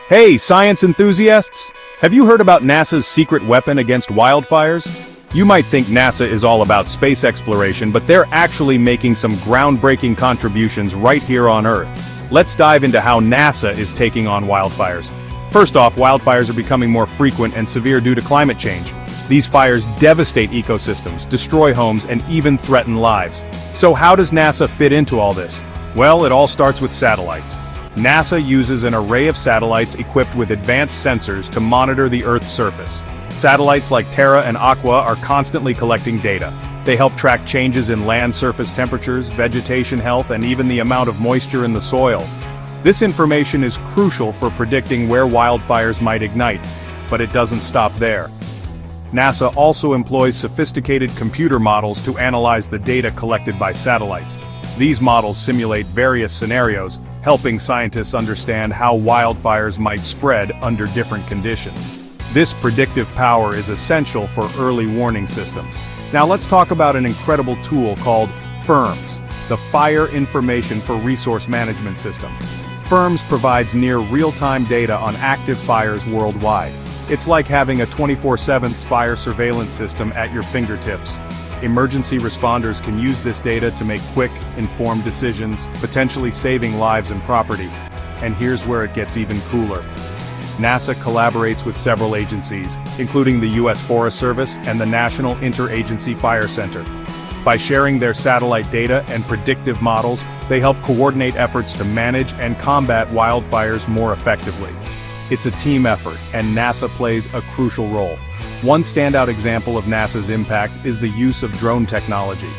Hey, science enthusiasts! Have you heard about NASA's secret weapon against wildfires? You might think NASA is all about space exploration, but they're actually making some groundbreaking contributions right here on Earth. Let's dive into how NASA is taking on wildfires. First off, wildfires are becoming more frequent and severe due to climate change. These fires devastate ecosystems, destroy homes, and even threaten lives. So how does NASA fit into all this? Well, it all starts with satellites. NASA uses an array of satellites equipped with advanced sensors to monitor the Earth's surface. Satellites like Terra and Aqua are constantly collecting data. They help track changes in land surface temperatures, vegetation health, and even the amount of moisture in the soil. This information is crucial for predicting where wildfires might ignite, but it doesn't stop there. NASA also employs sophisticated computer models to analyze the data collected by satellites. These models simulate various scenarios, helping scientists understand how wildfires might spread under different conditions. This predictive power is essential for early warning systems. Now let's talk about an incredible tool called FIRMS, the Fire Information for Resource Management System. FIRMS provides near real-time data on active fires worldwide. It's like having a 24/7 fire surveillance system at your fingertips. Emergency responders can use this data to make quick, informed decisions, potentially saving lives and property. And here's where it gets even cooler. NASA collaborates with several agencies, including the U.S. Forest Service and the National Interagency Fire Center. By sharing their satellite data and predictive models, they help coordinate efforts to manage and combat wildfires more effectively. It's a team effort, and NASA plays a crucial role. One standout example of NASA's impact is the use of drone technology.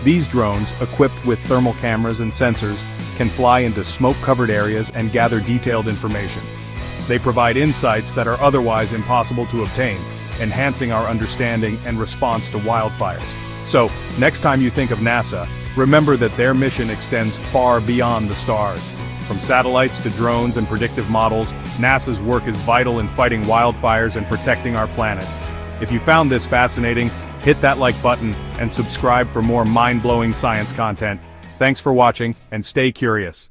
These drones, equipped with thermal cameras and sensors, can fly into smoke-covered areas and gather detailed information. They provide insights that are otherwise impossible to obtain, enhancing our understanding and response to wildfires. So, next time you think of NASA, remember that their mission extends far beyond the stars. From satellites to drones and predictive models, NASA's work is vital in fighting wildfires and protecting our planet. If you found this fascinating, hit that like button and subscribe for more mind-blowing science content. Thanks for watching, and stay curious.